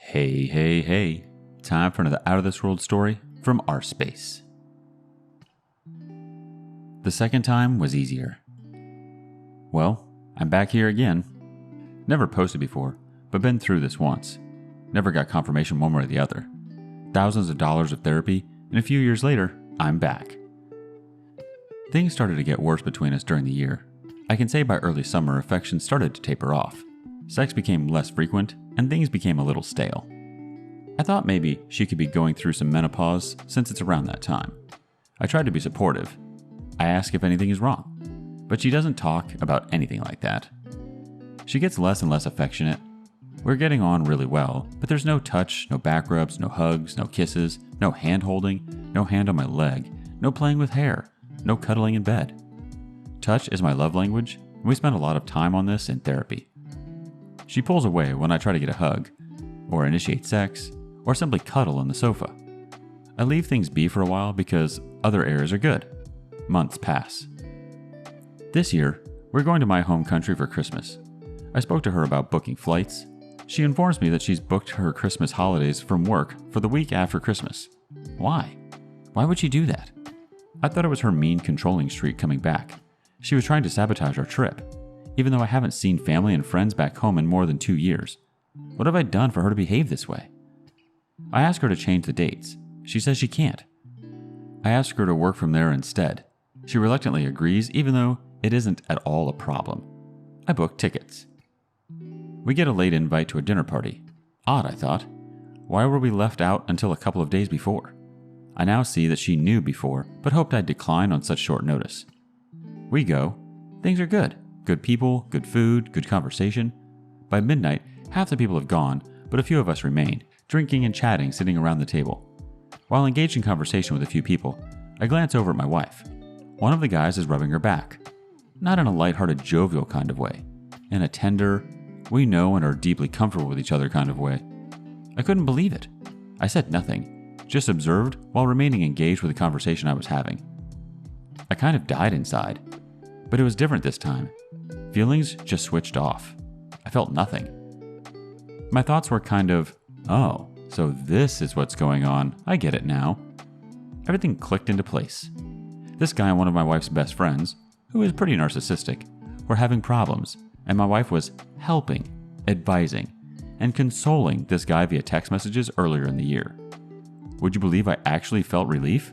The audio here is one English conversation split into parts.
Hey, hey, hey. Time for another out of this world story from rSpace. The second time was easier. Well, I'm back here again. Never posted before, but been through this once. Never got confirmation one way or the other. Thousands of dollars of therapy, and a few years later, I'm back. Things started to get worse between us during the year. I can say by early summer, affection started to taper off. Sex became less frequent, and things became a little stale. I thought maybe she could be going through some menopause since it's around that time. I tried to be supportive. I ask if anything is wrong, but she doesn't talk about anything like that. She gets less and less affectionate. We're getting on really well, but there's no touch, no back rubs, no hugs, no kisses, no hand holding, no hand on my leg, no playing with hair, no cuddling in bed. Touch is my love language, and we spend a lot of time on this in therapy. She pulls away when I try to get a hug, or initiate sex, or simply cuddle on the sofa. I leave things be for a while because other areas are good. Months pass. This year, we're going to my home country for Christmas. I spoke to her about booking flights. She informs me that she's booked her Christmas holidays from work for the week after Christmas. Why? Why would she do that? I thought it was her mean, controlling streak coming back. She was trying to sabotage our trip, even though I haven't seen family and friends back home in more than 2 years. What have I done for her to behave this way? I ask her to change the dates. She says she can't. I ask her to work from there instead. She reluctantly agrees, even though it isn't at all a problem. I book tickets. We get a late invite to a dinner party. Odd, I thought. Why were we left out until a couple of days before? I now see that she knew before, but hoped I'd decline on such short notice. We go. Things are good. Good people, good food, good conversation. By midnight, half the people have gone, but a few of us remained, drinking and chatting, sitting around the table. While engaged in conversation with a few people, I glance over at my wife. One of the guys is rubbing her back. Not in a lighthearted, jovial kind of way. In a tender, we know and are deeply comfortable with each other kind of way. I couldn't believe it. I said nothing, just observed while remaining engaged with the conversation I was having. I kind of died inside, but it was different this time. Feelings just switched off. I felt nothing. My thoughts were kind of, oh, so this is what's going on. I get it now. Everything clicked into place. This guy and one of my wife's best friends, who is pretty narcissistic, were having problems, and my wife was helping, advising, and consoling this guy via text messages earlier in the year. Would you believe I actually felt relief?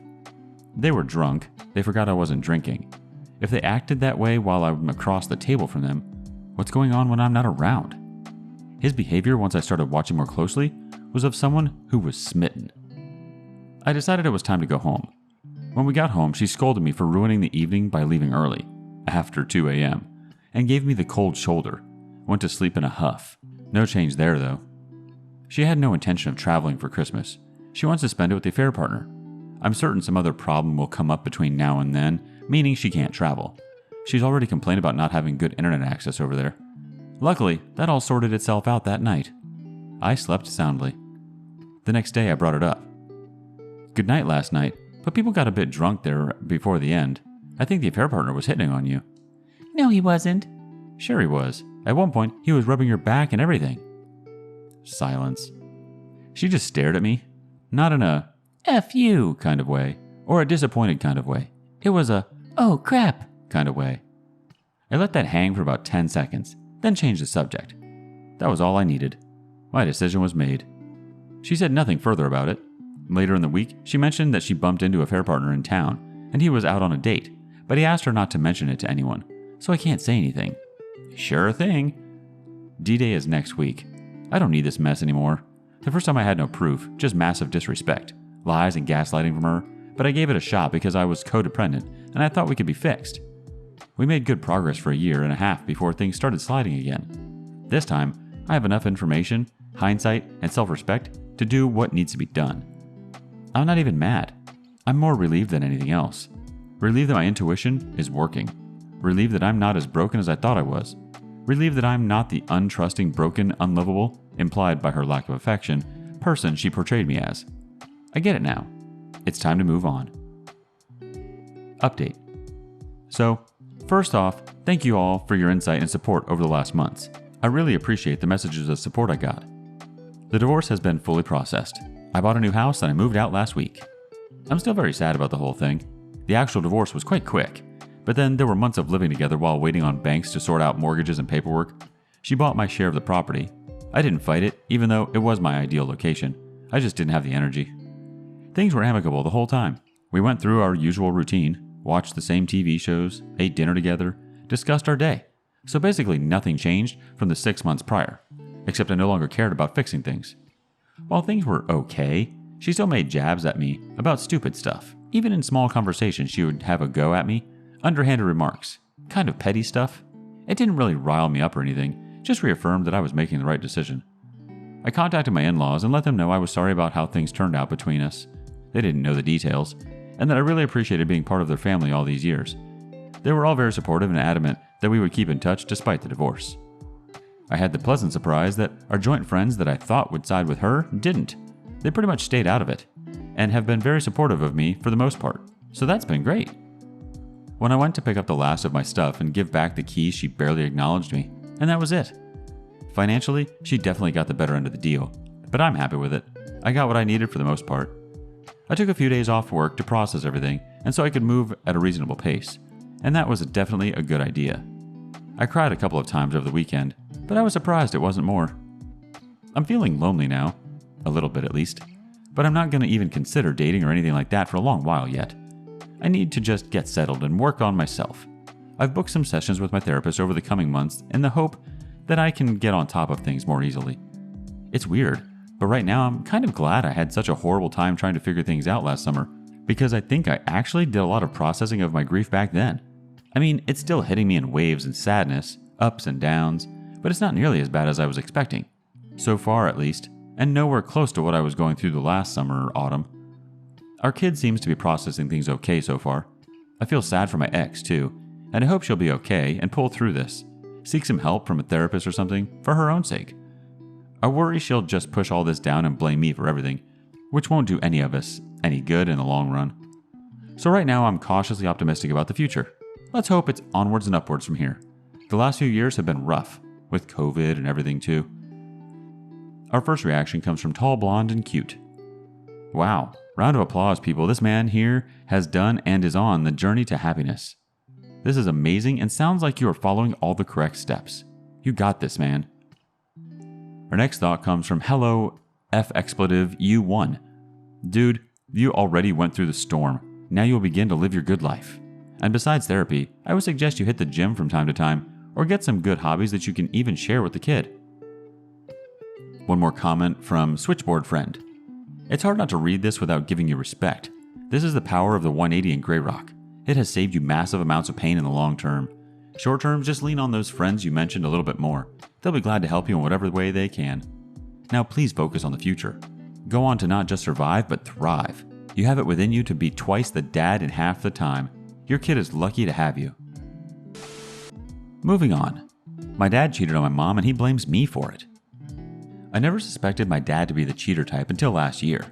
They were drunk. They forgot I wasn't drinking. If they acted that way while I'm across the table from them, what's going on when I'm not around? His behavior, once I started watching more closely, was of someone who was smitten. I decided it was time to go home. When we got home, she scolded me for ruining the evening by leaving early, after 2 a.m., and gave me the cold shoulder. Went to sleep in a huff. No change there, though. She had no intention of traveling for Christmas. She wants to spend it with the affair partner. I'm certain some other problem will come up between now and then, meaning she can't travel. She's already complained about not having good internet access over there. Luckily, that all sorted itself out that night. I slept soundly. The next day, I brought it up. Good night last night, but people got a bit drunk there before the end. I think the affair partner was hitting on you. No, he wasn't. Sure he was. At one point, he was rubbing your back and everything. Silence. She just stared at me. Not in a F you kind of way, or a disappointed kind of way. It was a oh crap kind of way. I let that hang for about 10 seconds, then changed the subject. That was all I needed. My decision was made. She said nothing further about it. Later in the week, she mentioned that she bumped into a affair partner in town, and he was out on a date, but he asked her not to mention it to anyone, so I can't say anything. Sure thing. D-Day is next week. I don't need this mess anymore. The first time I had no proof, just massive disrespect, lies and gaslighting from her, but I gave it a shot because I was codependent and I thought we could be fixed. We made good progress for a year and a half before things started sliding again. This time, I have enough information, hindsight, and self-respect to do what needs to be done. I'm not even mad. I'm more relieved than anything else. Relieved that my intuition is working. Relieved that I'm not as broken as I thought I was. Relieved that I'm not the untrusting, broken, unlovable, implied by her lack of affection, person she portrayed me as. I get it now. It's time to move on. Update. So, first off, thank you all for your insight and support over the last months. I really appreciate the messages of support I got. The divorce has been fully processed. I bought a new house and I moved out last week. I'm still very sad about the whole thing. The actual divorce was quite quick, but then there were months of living together while waiting on banks to sort out mortgages and paperwork. She bought my share of the property. I didn't fight it, even though it was my ideal location. I just didn't have the energy. Things were amicable the whole time. We went through our usual routine, watched the same TV shows, ate dinner together, discussed our day. So basically nothing changed from the 6 months prior, except I no longer cared about fixing things. While things were okay, she still made jabs at me about stupid stuff. Even in small conversations, she would have a go at me, underhanded remarks, kind of petty stuff. It didn't really rile me up or anything, just reaffirmed that I was making the right decision. I contacted my in-laws and let them know I was sorry about how things turned out between us. They didn't know the details, and that I really appreciated being part of their family all these years. They were all very supportive and adamant that we would keep in touch despite the divorce. I had the pleasant surprise that our joint friends that I thought would side with her didn't. They pretty much stayed out of it, and have been very supportive of me for the most part, so that's been great. When I went to pick up the last of my stuff and give back the keys, she barely acknowledged me, and that was it. Financially, she definitely got the better end of the deal, but I'm happy with it. I got what I needed for the most part. I took a few days off work to process everything, and so I could move at a reasonable pace, and that was definitely a good idea. I cried a couple of times over the weekend, but I was surprised it wasn't more. I'm feeling lonely now, a little bit at least, but I'm not going to even consider dating or anything like that for a long while yet. I need to just get settled and work on myself. I've booked some sessions with my therapist over the coming months in the hope that I can get on top of things more easily. It's weird, but right now I'm kind of glad I had such a horrible time trying to figure things out last summer, because I think I actually did a lot of processing of my grief back then. I mean, it's still hitting me in waves and sadness, ups and downs, but it's not nearly as bad as I was expecting. So far, at least, and nowhere close to what I was going through the last summer or autumn. Our kid seems to be processing things okay so far. I feel sad for my ex, too, and I hope she'll be okay and pull through this. Seek some help from a therapist or something, for her own sake. I worry she'll just push all this down and blame me for everything, which won't do any of us any good in the long run. So right now I'm cautiously optimistic about the future. Let's hope it's onwards and upwards from here. The last few years have been rough, with COVID and everything too. Our first reaction comes from Tall, Blonde, and Cute. Wow, round of applause, people. This man here has done and is on the journey to happiness. This is amazing and sounds like you are following all the correct steps. You got this, man. Our next thought comes from Hello F expletive U1. Dude, you already went through the storm. Now you will begin to live your good life. And besides therapy, I would suggest you hit the gym from time to time, or get some good hobbies that you can even share with the kid. One more comment from Switchboard Friend. It's hard not to read this without giving you respect. This is the power of the 180 in Grey Rock. It has saved you massive amounts of pain in the long term. Short term, just lean on those friends you mentioned a little bit more. They'll be glad to help you in whatever way they can. Now please focus on the future. Go on to not just survive, but thrive. You have it within you to be twice the dad in half the time. Your kid is lucky to have you. Moving on. My dad cheated on my mom and he blames me for it. I never suspected my dad to be the cheater type until last year.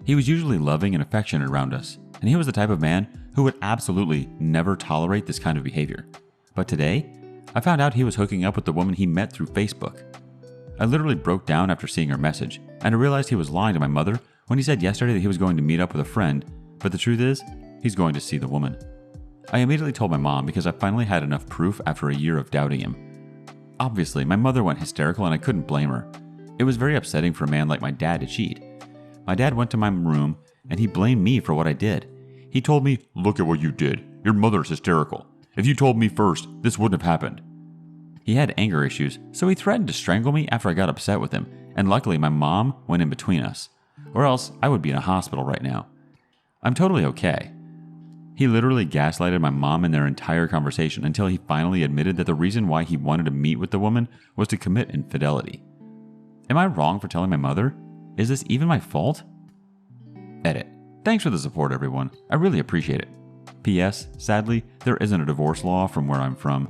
He was usually loving and affectionate around us, and he was the type of man who would absolutely never tolerate this kind of behavior. But today, I found out he was hooking up with the woman he met through Facebook. I literally broke down after seeing her message, and I realized he was lying to my mother when he said yesterday that he was going to meet up with a friend, but the truth is, he's going to see the woman. I immediately told my mom because I finally had enough proof after a year of doubting him. Obviously, my mother went hysterical and I couldn't blame her. It was very upsetting for a man like my dad to cheat. My dad went to my room and he blamed me for what I did. He told me, "Look at what you did. Your mother's hysterical. If you told me first, this wouldn't have happened." He had anger issues, so he threatened to strangle me after I got upset with him, and luckily my mom went in between us, or else I would be in a hospital right now. I'm totally okay. He literally gaslighted my mom in their entire conversation until he finally admitted that the reason why he wanted to meet with the woman was to commit infidelity. Am I wrong for telling my mother? Is this even my fault? Edit. Thanks for the support, everyone. I really appreciate it. P.S. Sadly, there isn't a divorce law from where I'm from.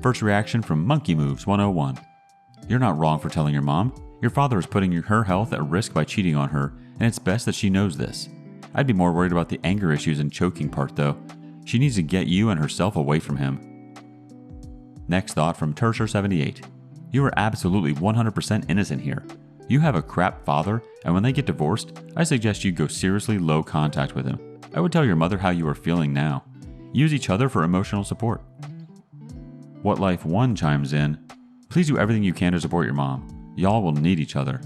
First reaction from Monkey Moves 101. You're not wrong for telling your mom. Your father is putting her health at risk by cheating on her, and it's best that she knows this. I'd be more worried about the anger issues and choking part, though. She needs to get you and herself away from him. Next thought from Tertiary 78. You are absolutely 100% innocent here. You have a crap father, and when they get divorced, I suggest you go seriously low contact with him. I would tell your mother how you are feeling now. Use each other for emotional support. What Life 1 chimes in, please do everything you can to support your mom. Y'all will need each other.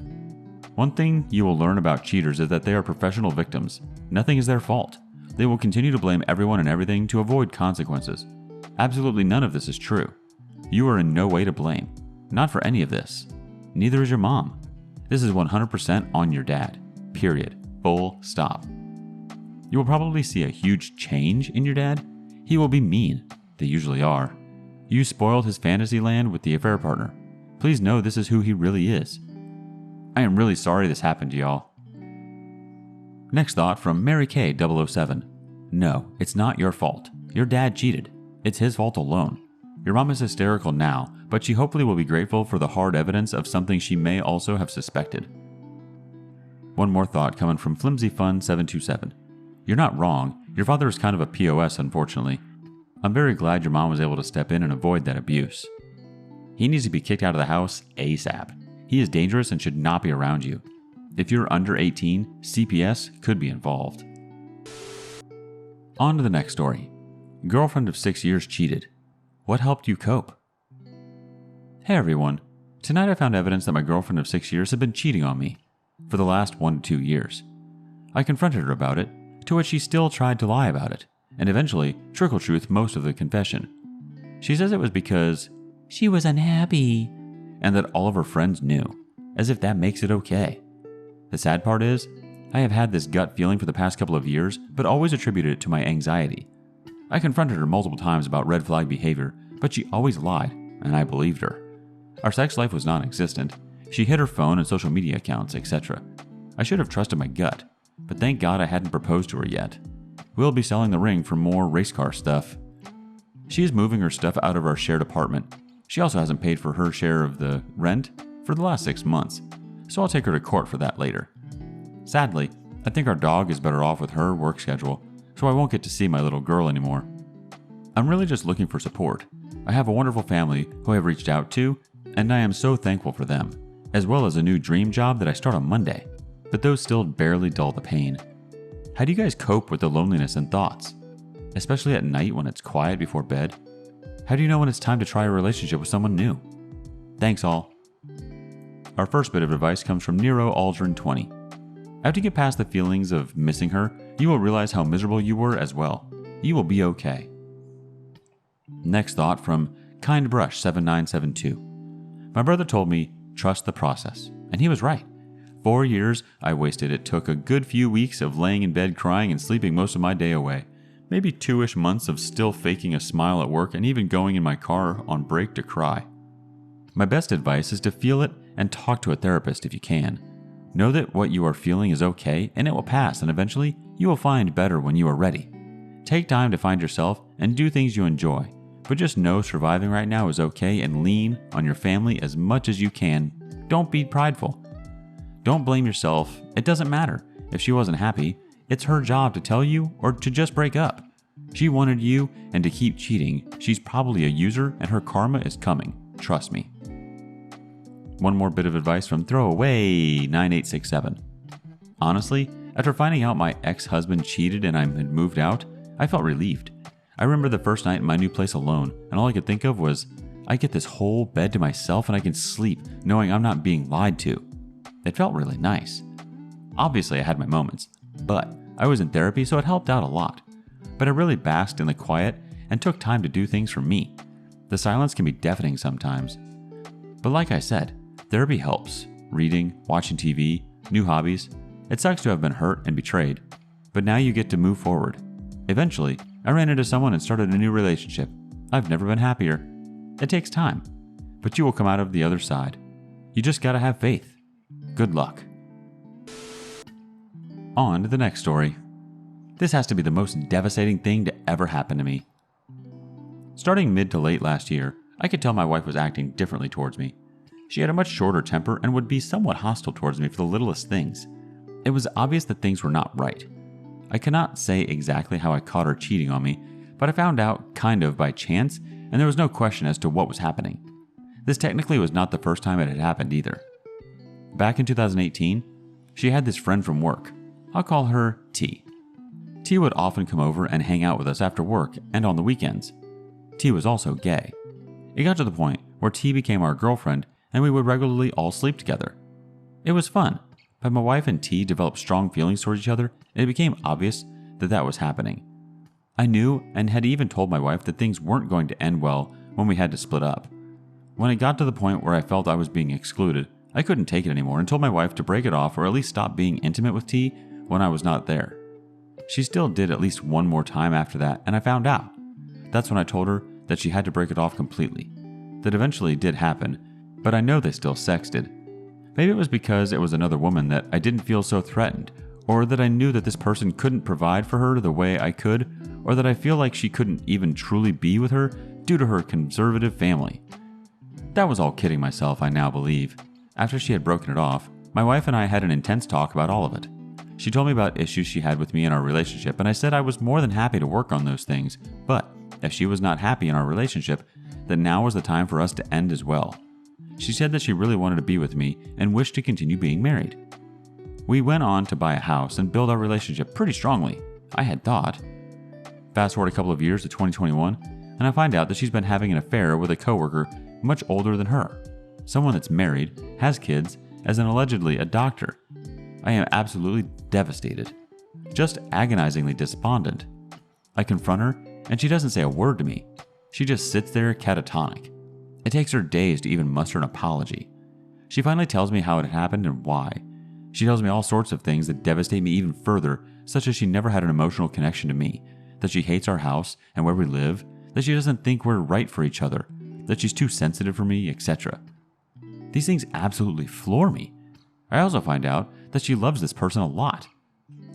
One thing you will learn about cheaters is that they are professional victims. Nothing is their fault. They will continue to blame everyone and everything to avoid consequences. Absolutely none of this is true. You are in no way to blame. Not for any of this. Neither is your mom. This is 100% on your dad. Period. Full stop. You will probably see a huge change in your dad. He will be mean. They usually are. You spoiled his fantasy land with the affair partner. Please know this is who he really is. I am really sorry this happened to y'all. Next thought from Mary K. 007. No, it's not your fault. Your dad cheated. It's his fault alone. Your mom is hysterical now, but she hopefully will be grateful for the hard evidence of something she may also have suspected. One more thought coming from Flimsy Fun 727. You're not wrong. Your father is kind of a POS, unfortunately. I'm very glad your mom was able to step in and avoid that abuse. He needs to be kicked out of the house ASAP. He is dangerous and should not be around you. If you're under 18, CPS could be involved. On to the next story. Girlfriend of 6 years cheated. What helped you cope? Hey everyone. Tonight I found evidence that my girlfriend of 6 years had been cheating on me for the last 1 to 2 years. I confronted her about it, to which she still tried to lie about it, and eventually trickle-truthed most of the confession. She says it was because she was unhappy, and that all of her friends knew, as if that makes it okay. The sad part is, I have had this gut feeling for the past couple of years, but always attributed it to my anxiety. I confronted her multiple times about red flag behavior, but she always lied, and I believed her. Our sex life was non-existent. She hid her phone and social media accounts, etc. I should have trusted my gut, but thank God I hadn't proposed to her yet. We'll be selling the ring for more race car stuff. She is moving her stuff out of our shared apartment. She also hasn't paid for her share of the rent for the last 6 months, so I'll take her to court for that later. Sadly, I think our dog is better off with her work schedule, so I won't get to see my little girl anymore. I'm really just looking for support. I have a wonderful family who I have reached out to, and I am so thankful for them, as well as a new dream job that I start on Monday, but those still barely dull the pain. How do you guys cope with the loneliness and thoughts? Especially at night when it's quiet before bed? How do you know when it's time to try a relationship with someone new? Thanks all. Our first bit of advice comes from Nero Aldrin 20. After you get past the feelings of missing her, you will realize how miserable you were as well. You will be okay. Next thought from Kindbrush 7972. My brother told me, trust the process. And he was right. 4 years I wasted. It took a good few weeks of laying in bed crying and sleeping most of my day away. Maybe 2-ish months of still faking a smile at work and even going in my car on break to cry. My best advice is to feel it and talk to a therapist if you can. Know that what you are feeling is okay and it will pass, and eventually you will find better when you are ready. Take time to find yourself and do things you enjoy, but just know surviving right now is okay and lean on your family as much as you can. Don't be prideful. Don't blame yourself. It doesn't matter. If she wasn't happy, it's her job to tell you or to just break up. She wanted you, and to keep cheating, she's probably a user and her karma is coming. Trust me. One more bit of advice from Throwaway 9867. Honestly, after finding out my ex-husband cheated and I had moved out, I felt relieved. I remember the first night in my new place alone, and all I could think of was, I get this whole bed to myself and I can sleep knowing I'm not being lied to. It felt really nice. Obviously I had my moments, but I was in therapy so it helped out a lot. But I really basked in the quiet and took time to do things for me. The silence can be deafening sometimes. But like I said, therapy helps. Reading, watching TV, new hobbies. It sucks to have been hurt and betrayed, but now you get to move forward. Eventually, I ran into someone and started a new relationship. I've never been happier. It takes time, but you will come out of the other side. You just gotta have faith. Good luck. On to the next story. This has to be the most devastating thing to ever happen to me. Starting mid to late last year, I could tell my wife was acting differently towards me. She had a much shorter temper and would be somewhat hostile towards me for the littlest things. It was obvious that things were not right. I cannot say exactly how I caught her cheating on me, but I found out kind of by chance, and there was no question as to what was happening. This technically was not the first time it had happened either. Back in 2018, she had this friend from work. I'll call her T. T would often come over and hang out with us after work and on the weekends. T was also gay. It got to the point where T became our girlfriend and we would regularly all sleep together. It was fun, but my wife and T developed strong feelings towards each other and it became obvious that that was happening. I knew and had even told my wife that things weren't going to end well when we had to split up. When it got to the point where I felt I was being excluded, I couldn't take it anymore and told my wife to break it off or at least stop being intimate with T when I was not there. She still did at least one more time after that, and I found out. That's when I told her that she had to break it off completely. That eventually did happen, but I know they still sexted. Maybe it was because it was another woman that I didn't feel so threatened, or that I knew that this person couldn't provide for her the way I could, or that I feel like she couldn't even truly be with her due to her conservative family. That was all kidding myself, I now believe. After she had broken it off, my wife and I had an intense talk about all of it. She told me about issues she had with me in our relationship, and I said I was more than happy to work on those things, but if she was not happy in our relationship, then now was the time for us to end as well. She said that she really wanted to be with me and wished to continue being married. We went on to buy a house and build our relationship pretty strongly, I had thought. Fast forward a couple of years to 2021, and I find out that she's been having an affair with a coworker much older than her. Someone that's married, has kids, as an allegedly a doctor. I am absolutely devastated. Just agonizingly despondent. I confront her, and she doesn't say a word to me. She just sits there catatonic. It takes her days to even muster an apology. She finally tells me how it happened and why. She tells me all sorts of things that devastate me even further, such as she never had an emotional connection to me, that she hates our house and where we live, that she doesn't think we're right for each other, that she's too sensitive for me, etc. These things absolutely floor me. I also find out that she loves this person a lot.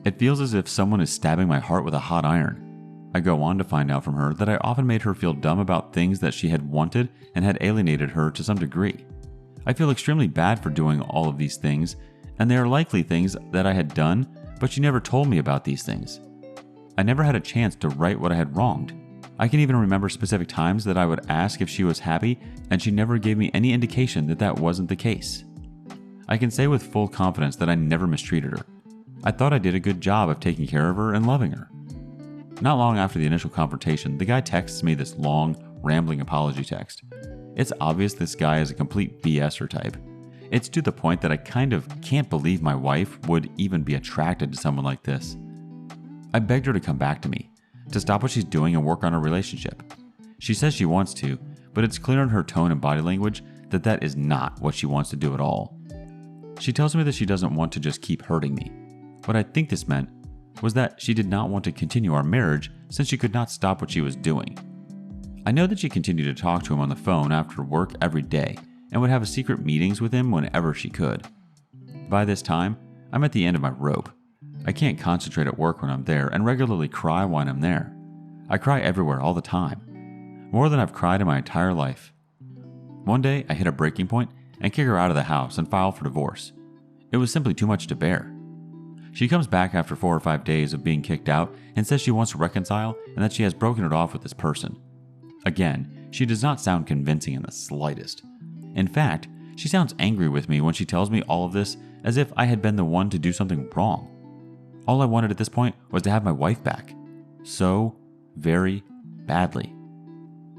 It feels as if someone is stabbing my heart with a hot iron. I go on to find out from her that I often made her feel dumb about things that she had wanted and had alienated her to some degree. I feel extremely bad for doing all of these things, and they are likely things that I had done, but she never told me about these things. I never had a chance to right what I had wronged. I can even remember specific times that I would ask if she was happy, and she never gave me any indication that that wasn't the case. I can say with full confidence that I never mistreated her. I thought I did a good job of taking care of her and loving her. Not long after the initial confrontation, the guy texts me this long, rambling apology text. It's obvious this guy is a complete BSer type. It's to the point that I kind of can't believe my wife would even be attracted to someone like this. I begged her to come back to me, to stop what she's doing and work on our relationship. She says she wants to, but it's clear in her tone and body language that that is not what she wants to do at all. She tells me that she doesn't want to just keep hurting me. What I think this meant was that she did not want to continue our marriage since she could not stop what she was doing. I know that she continued to talk to him on the phone after work every day and would have secret meetings with him whenever she could. By this time, I'm at the end of my rope. I can't concentrate at work when I'm there and regularly cry when I'm there. I cry everywhere all the time, more than I've cried in my entire life. One day, I hit a breaking point and kick her out of the house and file for divorce. It was simply too much to bear. She comes back after 4 or 5 days of being kicked out and says she wants to reconcile and that she has broken it off with this person. Again, she does not sound convincing in the slightest. In fact, she sounds angry with me when she tells me all of this as if I had been the one to do something wrong. All I wanted at this point was to have my wife back. So very badly.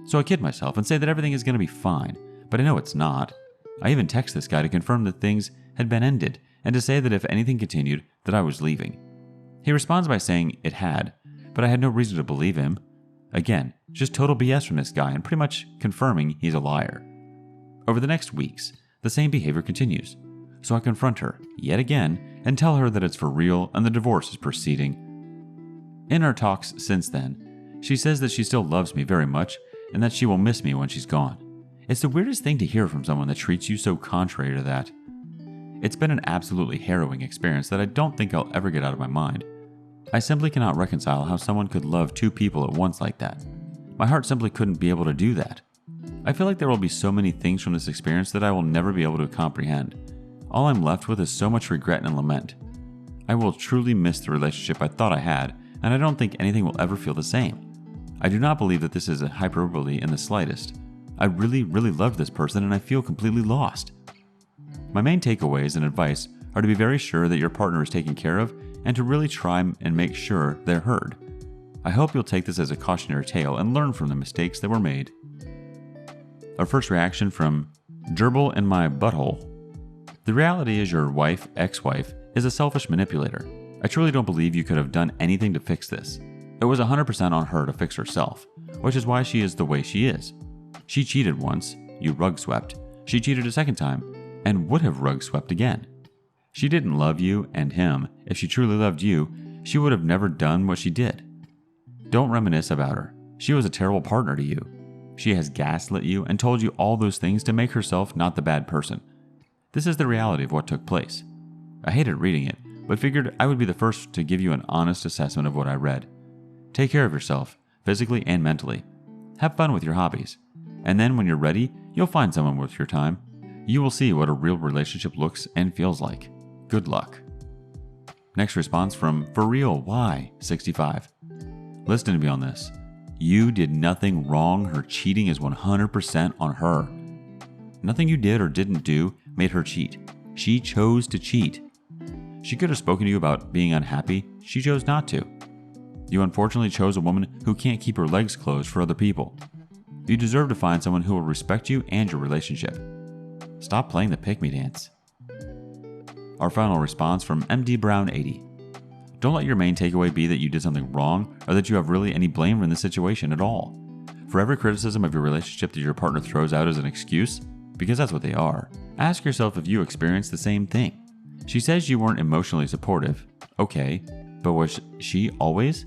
So I kid myself and say that everything is going to be fine, but I know it's not. I even text this guy to confirm that things had been ended and to say that if anything continued, that I was leaving. He responds by saying it had, but I had no reason to believe him. Again, just total BS from this guy and pretty much confirming he's a liar. Over the next weeks, the same behavior continues. So I confront her, yet again, and tell her that it's for real and the divorce is proceeding. In our talks since then, she says that she still loves me very much and that she will miss me when she's gone. It's the weirdest thing to hear from someone that treats you so contrary to that. It's been an absolutely harrowing experience that I don't think I'll ever get out of my mind. I simply cannot reconcile how someone could love 2 people at once like that. My heart simply couldn't be able to do that. I feel like there will be so many things from this experience that I will never be able to comprehend. All I'm left with is so much regret and lament. I will truly miss the relationship I thought I had, and I don't think anything will ever feel the same. I do not believe that this is a hyperbole in the slightest. I really, really love this person and I feel completely lost. My main takeaways and advice are to be very sure that your partner is taken care of and to really try and make sure they're heard. I hope you'll take this as a cautionary tale and learn from the mistakes that were made. Our first reaction from Gerald in my butthole. The reality is your wife, ex-wife, is a selfish manipulator. I truly don't believe you could have done anything to fix this. It was 100% on her to fix herself, which is why she is the way she is. She cheated once, you rug swept. She cheated a second time, and would have rug swept again. She didn't love you and him. If she truly loved you, she would have never done what she did. Don't reminisce about her. She was a terrible partner to you. She has gaslit you and told you all those things to make herself not the bad person. This is the reality of what took place. I hated reading it, but figured I would be the first to give you an honest assessment of what I read. Take care of yourself, physically and mentally. Have fun with your hobbies. And then when you're ready, you'll find someone worth your time. You will see what a real relationship looks and feels like. Good luck. Next response from For Real Why 65. Listen to me on this. You did nothing wrong. Her cheating is 100% on her. Nothing you did or didn't do made her cheat. She chose to cheat. She could have spoken to you about being unhappy. She chose not to. You unfortunately chose a woman who can't keep her legs closed for other people. You deserve to find someone who will respect you and your relationship. Stop playing the pick-me dance. Our final response from MD Brown 80. Don't let your main takeaway be that you did something wrong or that you have really any blame in the situation at all. For every criticism of your relationship that your partner throws out as an excuse, because that's what they are, ask yourself if you experienced the same thing. She says you weren't emotionally supportive. Okay, but was she always?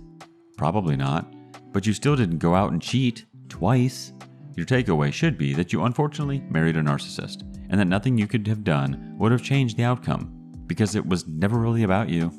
Probably not. But you still didn't go out and cheat twice. Your takeaway should be that you unfortunately married a narcissist and that nothing you could have done would have changed the outcome because it was never really about you.